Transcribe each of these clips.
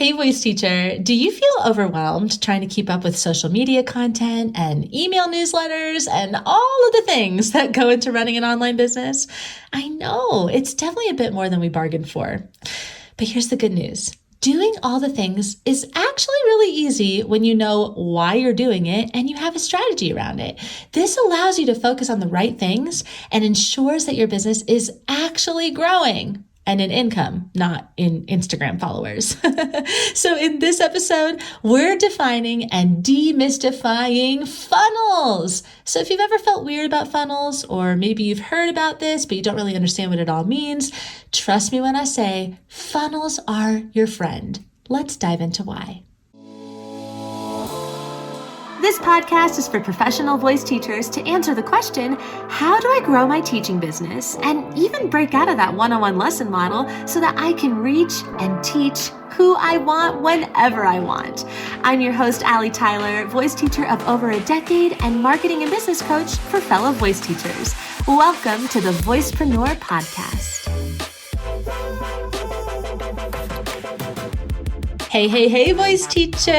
Hey, voice teacher, do you feel overwhelmed trying to keep up with social media content and email newsletters and all of the things that go into running an online business? I know it's definitely a bit more than we bargained for. But here's the good news. Doing all the things is actually really easy when you know why you're doing it and you have a strategy around it. This allows you to focus on the right things and ensures that your business is actually growing. And in income, not in Instagram followers. So in this episode, we're defining and demystifying funnels. So if you've ever felt weird about funnels, or maybe you've heard about this, but you don't really understand what it all means, trust me when I say funnels are your friend. Let's dive into why. This podcast is for professional voice teachers to answer the question, how do I grow my teaching business and even break out of that one-on-one lesson model so that I can reach and teach who I want whenever I want. I'm your host, Allie Tyler, voice teacher of over a decade and marketing and business coach for fellow voice teachers. Welcome to the Voicepreneur Podcast. Hey, voice teacher.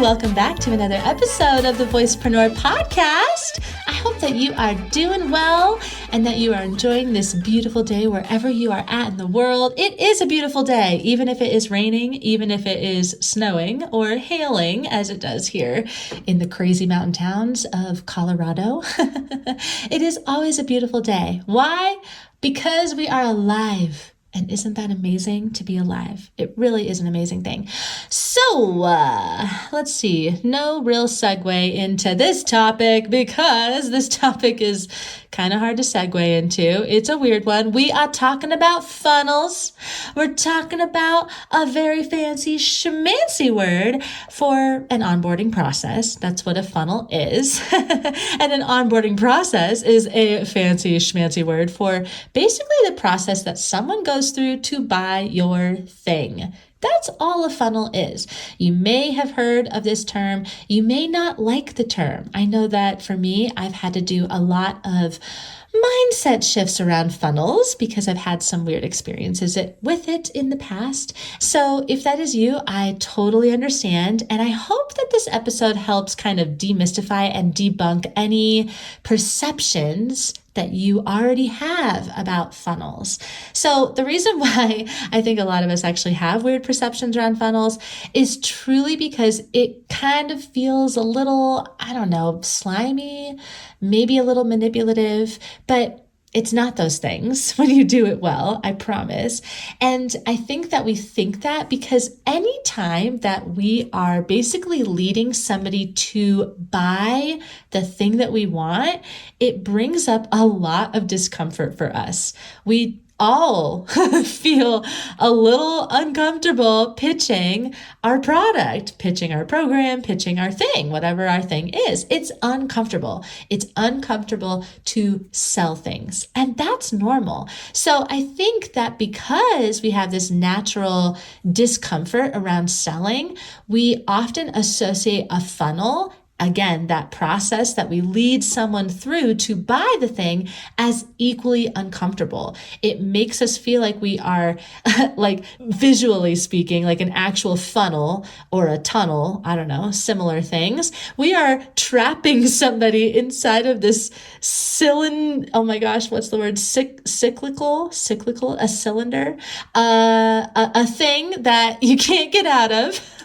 Welcome back to another episode of the Voicepreneur Podcast. I hope that you are doing well and that you are enjoying this beautiful day wherever you are at in the world. It is a beautiful day, even if it is raining, even if it is snowing or hailing as it does here in the crazy mountain towns of Colorado. It is always a beautiful day. Why? Because we are alive. And isn't that amazing to be alive? It really is an amazing thing. So let's see. No real segue into this topic because this topic is kind of hard to segue into. It's a weird one. We are talking about funnels. We're talking about a very fancy schmancy word for an onboarding process. That's what a funnel is. And an onboarding process is a fancy schmancy word for basically the process that someone goes through to buy your thing. That's all a funnel is. You may have heard of this term. You may not like the term. I know that for me, I've had to do a lot of mindset shifts around funnels because I've had some weird experiences with it in the past. So if that is you, I totally understand. And I hope that this episode helps kind of demystify and debunk any perceptions that you already have about funnels. So the reason why I think a lot of us actually have weird perceptions around funnels is truly because it kind of feels a little, slimy, maybe a little manipulative, but it's not those things when you do it well, I promise. And I think that we think that because anytime that we are basically leading somebody to buy the thing that we want, it brings up a lot of discomfort for us. We all feel a little uncomfortable pitching our product, pitching our program, pitching our thing, whatever our thing is. It's uncomfortable. It's uncomfortable to sell things. And that's normal. So I think that because we have this natural discomfort around selling, we often associate a funnel, again, that process that we lead someone through to buy the thing, as equally uncomfortable. It makes us feel like we are, like visually speaking, like an actual funnel or a tunnel, similar things. We are trapping somebody inside of this cylinder, what's the word? Cyclical, a cylinder, a thing that you can't get out of.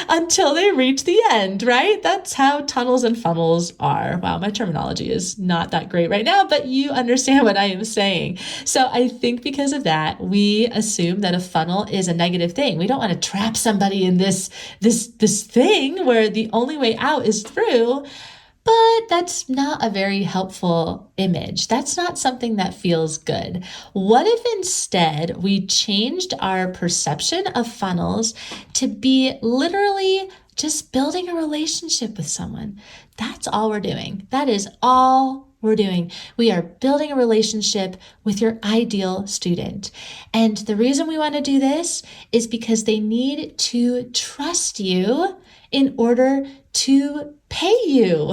Until they reach the end, right? That's how tunnels and funnels are. Wow, my terminology is not that great right now, but you understand what I am saying. So I think because of that, we assume that a funnel is a negative thing. We don't want to trap somebody in this thing where the only way out is through. But that's not a very helpful image. That's not something that feels good. What if instead we changed our perception of funnels to be literally just building a relationship with someone? That's all we're doing. That is all we're doing? We are building a relationship with your ideal student. And the reason we want to do this is because they need to trust you in order to pay you.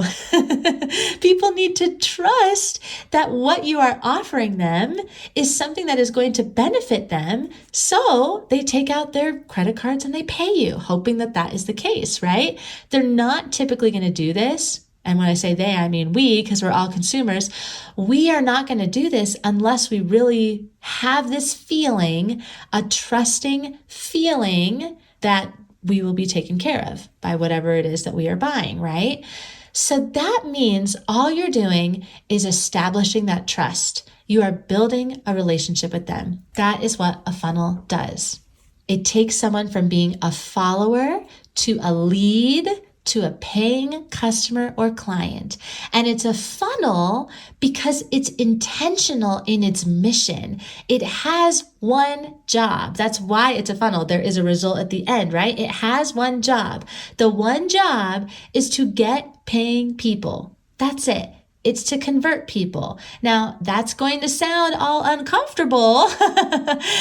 People need to trust that what you are offering them is something that is going to benefit them. So they take out their credit cards and they pay you, hoping that that is the case, right? They're not typically going to do this. And when I say they, I mean we, because we're all consumers. We are not going to do this unless we really have this feeling, a trusting feeling that we will be taken care of by whatever it is that we are buying, right? So that means all you're doing is establishing that trust. You are building a relationship with them. That is what a funnel does. It takes someone from being a follower to a lead to a paying customer or client. And it's a funnel because it's intentional in its mission. It has one job. That's why it's a funnel. There is a result at the end, right? It has one job. The one job is to get paying people. That's it. It's to convert people. Now, that's going to sound all uncomfortable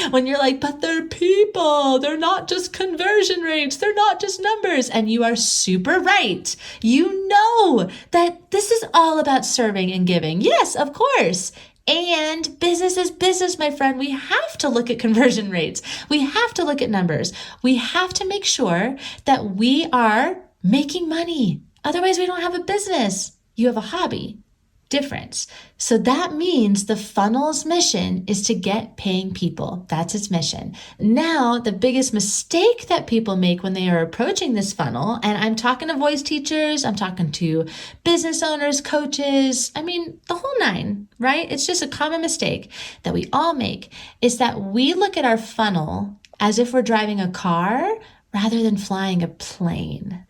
when you're like, but they're people. They're not just conversion rates. They're not just numbers. And you are super right. You know that this is all about serving and giving. Yes, of course. And business is business, my friend. We have to look at conversion rates. We have to look at numbers. We have to make sure that we are making money. Otherwise, we don't have a business. You have a hobby. Difference. So that means the funnel's mission is to get paying people. That's its mission. Now, the biggest mistake that people make when they are approaching this funnel, and I'm talking to voice teachers, I'm talking to business owners, coaches, the whole nine, right? It's just a common mistake that we all make, is that we look at our funnel as if we're driving a car rather than flying a plane.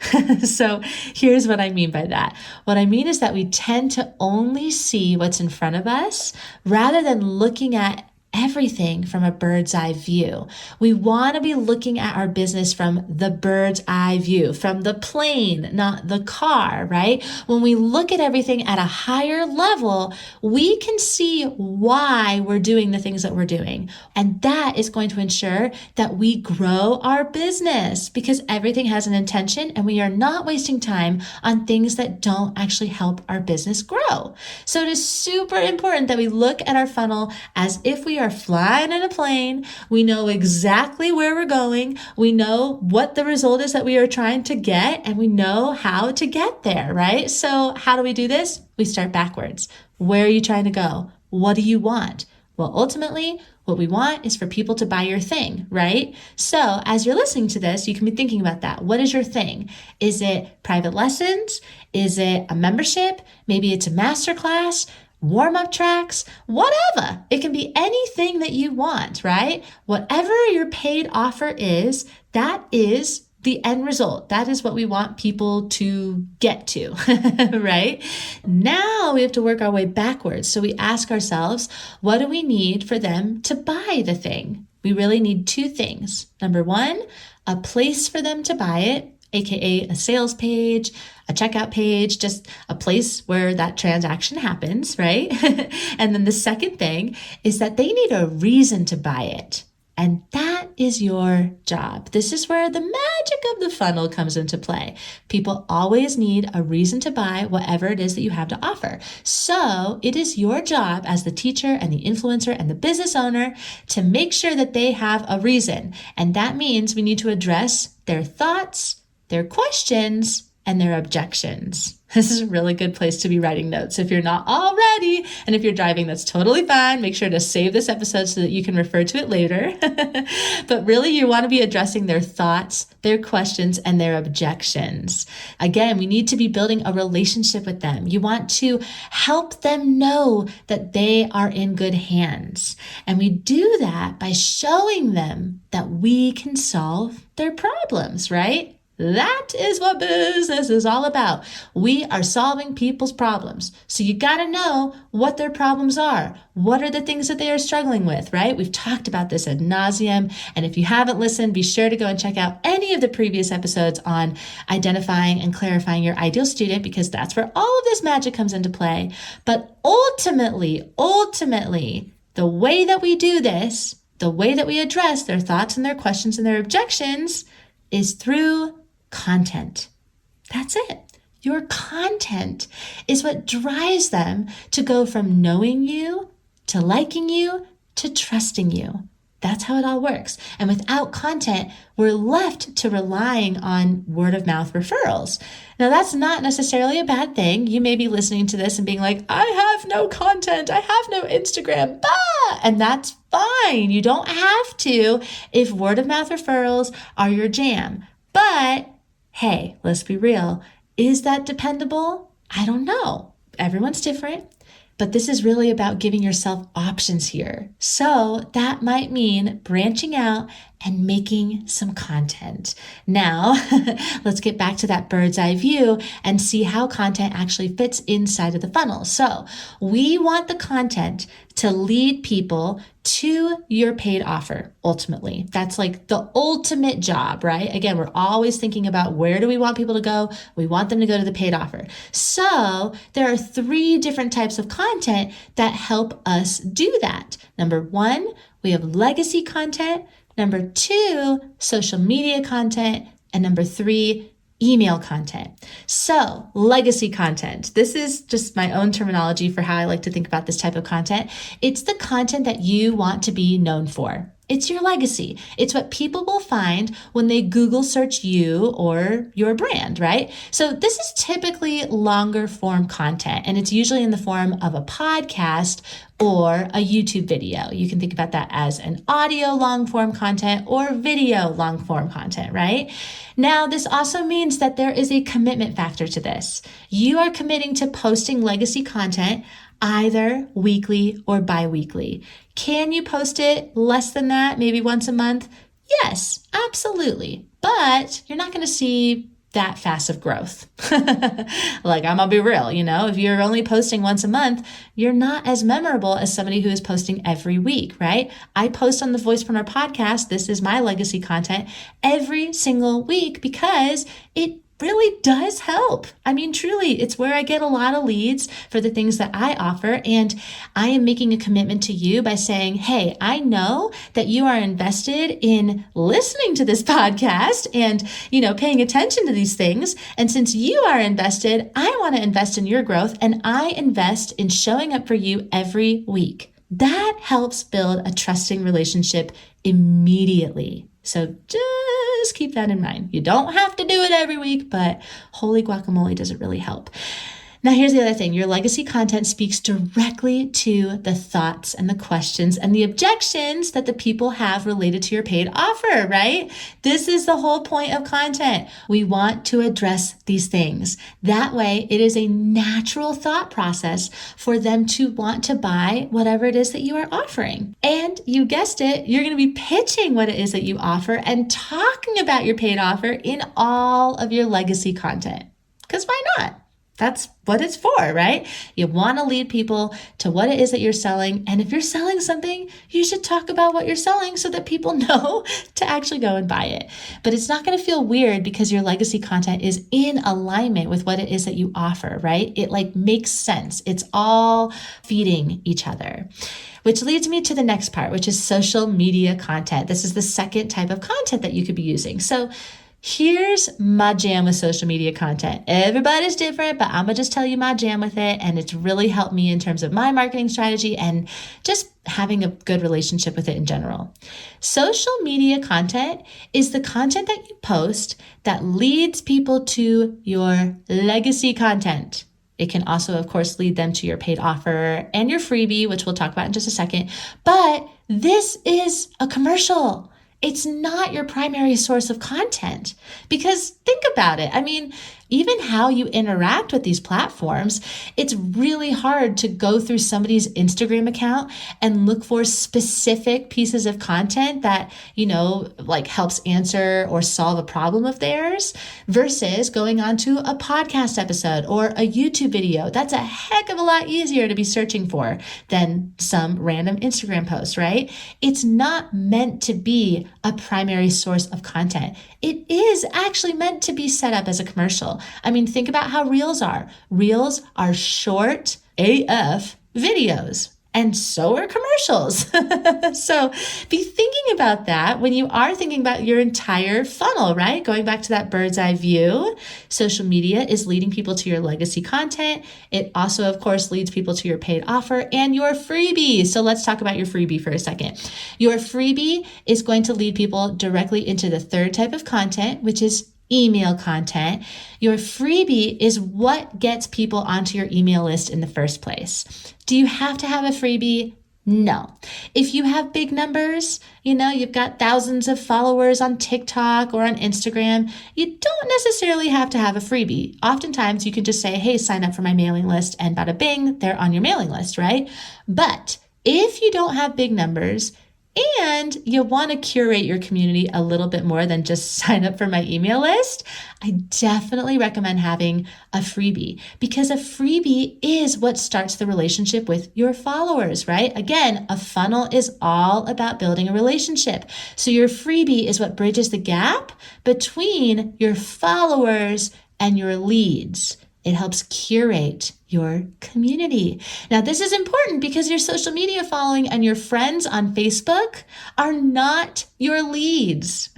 So here's what I mean by that. What I mean is that we tend to only see what's in front of us rather than looking at everything from a bird's eye view. We want to be looking at our business from the bird's eye view, from the plane, not the car, right? When we look at everything at a higher level, we can see why we're doing the things that we're doing. And that is going to ensure that we grow our business because everything has an intention and we are not wasting time on things that don't actually help our business grow. So it is super important that we look at our funnel as if we are flying in a plane. We know exactly where we're going. We know what the result is that we are trying to get, and we know how to get there, right? So how do we do this? We start backwards. Where are you trying to go? What do you want? Well, ultimately, what we want is for people to buy your thing, right? So as you're listening to this, you can be thinking about that. What is your thing? Is it private lessons? Is it a membership? Maybe it's a masterclass, warm-up tracks, whatever. It can be anything that you want, right? Whatever your paid offer is, that is the end result. That is what we want people to get to, right? Now we have to work our way backwards. So we ask ourselves, what do we need for them to buy the thing? We really need two things. Number one, a place for them to buy it, aka a sales page, a checkout page, just a place where that transaction happens, right? And then the second thing is that they need a reason to buy it. And that is your job. This is where the magic of the funnel comes into play. People always need a reason to buy whatever it is that you have to offer. So it is your job as the teacher and the influencer and the business owner to make sure that they have a reason. And that means we need to address their thoughts, their questions, and their objections. This is a really good place to be writing notes. If you're not already, and if you're driving, that's totally fine. Make sure to save this episode so that you can refer to it later. But really, you want to be addressing their thoughts, their questions, and their objections. Again, we need to be building a relationship with them. You want to help them know that they are in good hands. And we do that by showing them that we can solve their problems, right? That is what business is all about. We are solving people's problems. So you got to know what their problems are. What are the things that they are struggling with, right? We've talked about this ad nauseum. And if you haven't listened, be sure to go and check out any of the previous episodes on identifying and clarifying your ideal student, because that's where all of this magic comes into play. But ultimately, the way that we do this, the way that we address their thoughts and their questions and their objections is through content. That's it. Your content is what drives them to go from knowing you to liking you to trusting you. That's how it all works. And without content, we're left to relying on word of mouth referrals. Now, that's not necessarily a bad thing. You may be listening to this and being like, I have no content. I have no Instagram. Bah! And that's fine. You don't have to if word of mouth referrals are your jam. But hey, let's be real. Is that dependable? I don't know. Everyone's different. But this is really about giving yourself options here. So that might mean branching out and making some content. Now, let's get back to that bird's eye view and see how content actually fits inside of the funnel. So we want the content to lead people to your paid offer, ultimately. That's like the ultimate job, right? Again, we're always thinking about where do we want people to go? We want them to go to the paid offer. So there are 3 different types of content that help us do that. Number 1, we have legacy content. Number 2, social media content. And number 3, email content. So legacy content, this is just my own terminology for how I like to think about this type of content. It's the content that you want to be known for. It's your legacy. It's what people will find when they Google search you or your brand, right? So this is typically longer form content, and it's usually in the form of a podcast or a YouTube video. You can think about that as an audio long form content or video long form content, right? Now, this also means that there is a commitment factor to this. You are committing to posting legacy content either weekly or bi-weekly. Can you post it less than that, maybe once a month? Yes, absolutely. But you're not going to see that fast of growth. Like, I'm gonna be real, if you're only posting once a month, you're not as memorable as somebody who is posting every week, right? I post on the Voicepreneur Podcast. This is my legacy content every single week because it really does help. I mean, truly, it's where I get a lot of leads for the things that I offer. And I am making a commitment to you by saying, hey, I know that you are invested in listening to this podcast and, paying attention to these things. And since you are invested, I want to invest in your growth, and I invest in showing up for you every week. That helps build a trusting relationship immediately. So just keep that in mind. You don't have to do it every week, but holy guacamole, does it really help. Now, here's the other thing. Your legacy content speaks directly to the thoughts and the questions and the objections that the people have related to your paid offer, right? This is the whole point of content. We want to address these things. That way, it is a natural thought process for them to want to buy whatever it is that you are offering. And you guessed it, you're going to be pitching what it is that you offer and talking about your paid offer in all of your legacy content. Because why not? That's what it's for, right? You want to lead people to what it is that you're selling. And if you're selling something, you should talk about what you're selling so that people know to actually go and buy it. But it's not going to feel weird because your legacy content is in alignment with what it is that you offer, right? It makes sense. It's all feeding each other. Which leads me to the next part, which is social media content. This is the second type of content that you could be using. So here's my jam with social media content. Everybody's different, but I'm going to just tell you my jam with it. And it's really helped me in terms of my marketing strategy and just having a good relationship with it in general. Social media content is the content that you post that leads people to your legacy content. It can also, of course, lead them to your paid offer and your freebie, which we'll talk about in just a second. But this is a commercial. It's not your primary source of content because think about it. I mean, even how you interact with these platforms. It's really hard to go through somebody's Instagram account and look for specific pieces of content that, like helps answer or solve a problem of theirs versus going onto a podcast episode or a YouTube video. That's a heck of a lot easier to be searching for than some random Instagram post, right? It's not meant to be a primary source of content. It is actually meant to be set up as a commercial. I mean, think about how Reels are. Reels are short AF videos. And so are commercials. So be thinking about that when you are thinking about your entire funnel, right? Going back to that bird's eye view, social media is leading people to your legacy content. It also, of course, leads people to your paid offer and your freebie. So let's talk about your freebie for a second. Your freebie is going to lead people directly into the third type of content, which is email content. Your freebie is what gets people onto your email list in the first place. Do you have to have a freebie? No. If you have big numbers, you've got thousands of followers on TikTok or on Instagram, you don't necessarily have to have a freebie. Oftentimes you can just say, hey, sign up for my mailing list, and bada bing, they're on your mailing list, right? But if you don't have big numbers, and you want to curate your community a little bit more than just sign up for my email list, I definitely recommend having a freebie, because a freebie is what starts the relationship with your followers, right? Again, a funnel is all about building a relationship. So your freebie is what bridges the gap between your followers and your leads. It helps curate your community. Now, this is important because your social media following and your friends on Facebook are not your leads.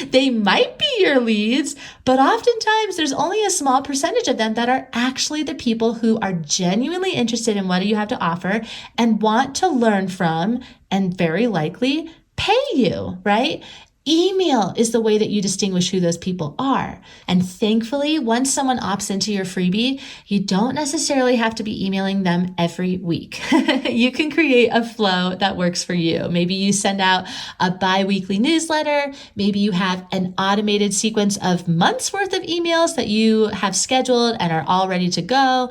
They might be your leads, but oftentimes there's only a small percentage of them that are actually the people who are genuinely interested in what you have to offer and want to learn from and very likely pay you, right? Email is the way that you distinguish who those people are. And thankfully, once someone opts into your freebie, you don't necessarily have to be emailing them every week. You can create a flow that works for you. Maybe you send out a bi-weekly newsletter. Maybe you have an automated sequence of months worth of emails that you have scheduled and are all ready to go.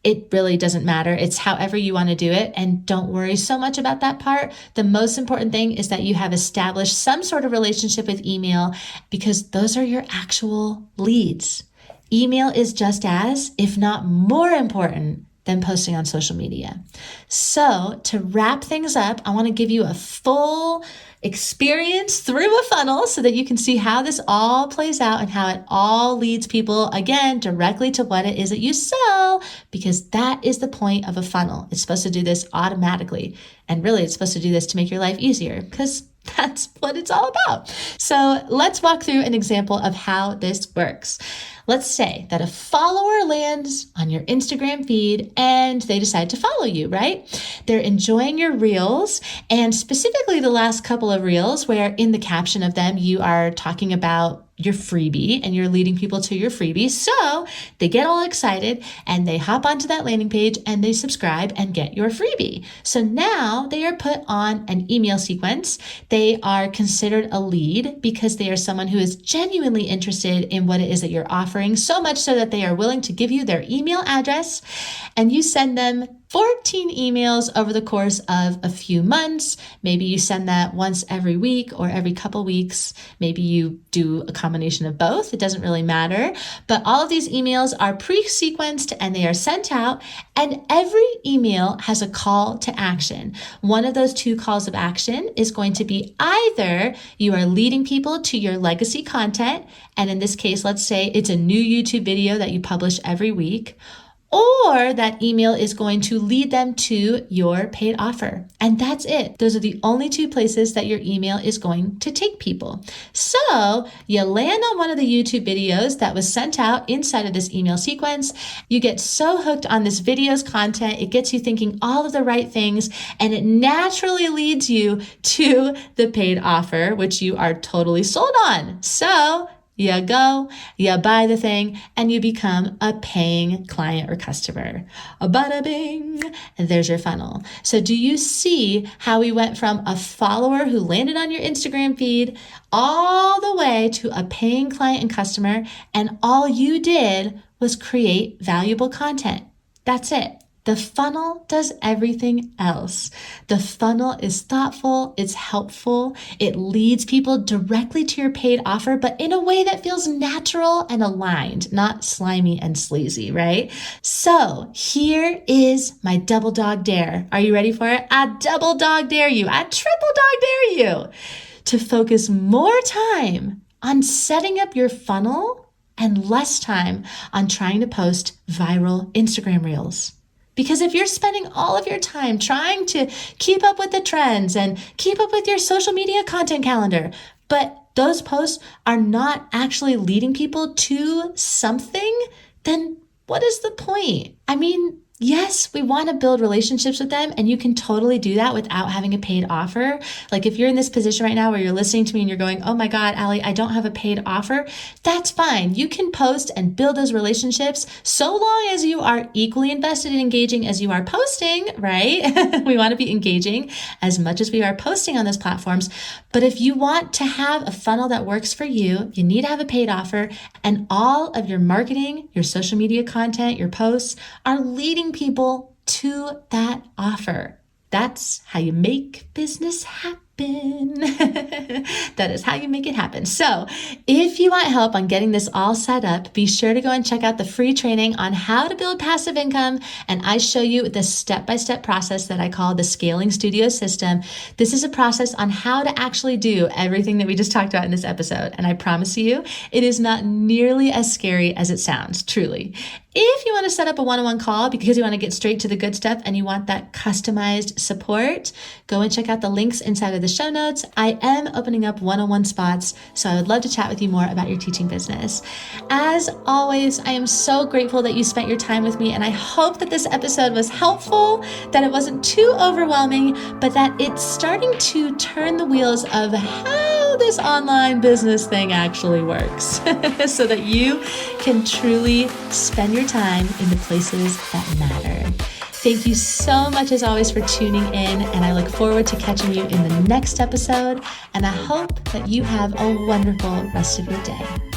It really doesn't matter. It's however you want to do it. And don't worry so much about that part. The most important thing is that you have established some sort of relationship with email, because those are your actual leads. Email is just as, if not more important than posting on social media. So to wrap things up, I want to give you a full experience through a funnel so that you can see how this all plays out and how it all leads people, again, directly to what it is that you sell, because that is the point of a funnel. It's supposed to do this automatically. And really, it's supposed to do this to make your life easier, because that's what it's all about. So let's walk through an example of how this works. Let's say that a follower lands on your Instagram feed and they decide to follow you, right? They're enjoying your reels, and specifically the last couple of reels where in the caption of them, you are talking about your freebie and you're leading people to your freebie. So they get all excited and they hop onto that landing page and they subscribe and get your freebie. So now they are put on an email sequence. They are considered a lead because they are someone who is genuinely interested in what it is that you're offering, so much so that they are willing to give you their email address, and you send them 14 emails over the course of a few months. Maybe you send that once every week or every couple weeks. Maybe you do a combination of both. It doesn't really matter. But all of these emails are pre-sequenced and they are sent out. And every email has a call to action. One of those two calls of action is going to be either you are leading people to your legacy content. And in this case, let's say it's a new YouTube video that you publish every week, or that email is going to lead them to your paid offer. And that's it. Those are the only two places that your email is going to take people. So you land on one of the YouTube videos that was sent out inside of this email sequence. You get so hooked on this video's content, it gets you thinking all of the right things, and it naturally leads you to the paid offer, which you are totally sold on. So you go, you buy the thing, and you become a paying client or customer. Bada bing, and there's your funnel. So do you see how we went from a follower who landed on your Instagram feed all the way way to a paying client and customer, and all you did was create valuable content. That's it. The funnel does everything else. The funnel is thoughtful, it's helpful, it leads people directly to your paid offer, but in a way that feels natural and aligned, not slimy and sleazy, right? So here is my double dog dare. Are you ready for it? I double dog dare you. I triple dog dare you to focus more time on setting up your funnel and less time on trying to post viral Instagram reels. Because if you're spending all of your time trying to keep up with the trends and keep up with your social media content calendar, but those posts are not actually leading people to something, then what is the point? I mean, yes, we want to build relationships with them, and you can totally do that without having a paid offer. Like if you're in this position right now where you're listening to me and you're going, oh my God, Allie, I don't have a paid offer. That's fine. You can post and build those relationships so long as you are equally invested in engaging as you are posting, right? We want to be engaging as much as we are posting on those platforms. But if you want to have a funnel that works for you, you need to have a paid offer, and all of your marketing, your social media content, your posts are leading people to that offer. That's how you make business happen. That is how you make it happen. So if you want help on getting this all set up, be sure to go and check out the free training on how to build passive income. And I show you the step-by-step process that I call the Scaling Studio System. This is a process on how to actually do everything that we just talked about in this episode. And I promise you, it is not nearly as scary as it sounds, truly. If you want to set up a one-on-one call because you want to get straight to the good stuff and you want that customized support, go and check out the links inside of the show notes. I am opening up one-on-one spots, so I would love to chat with you more about your teaching business. As always, I am so grateful that you spent your time with me, and I hope that this episode was helpful, that it wasn't too overwhelming, but that it's starting to turn the wheels of how this online business thing actually works so that you can truly spend your time in the places that matter. Thank you so much as always for tuning in, and I look forward to catching you in the next episode, and I hope that you have a wonderful rest of your day.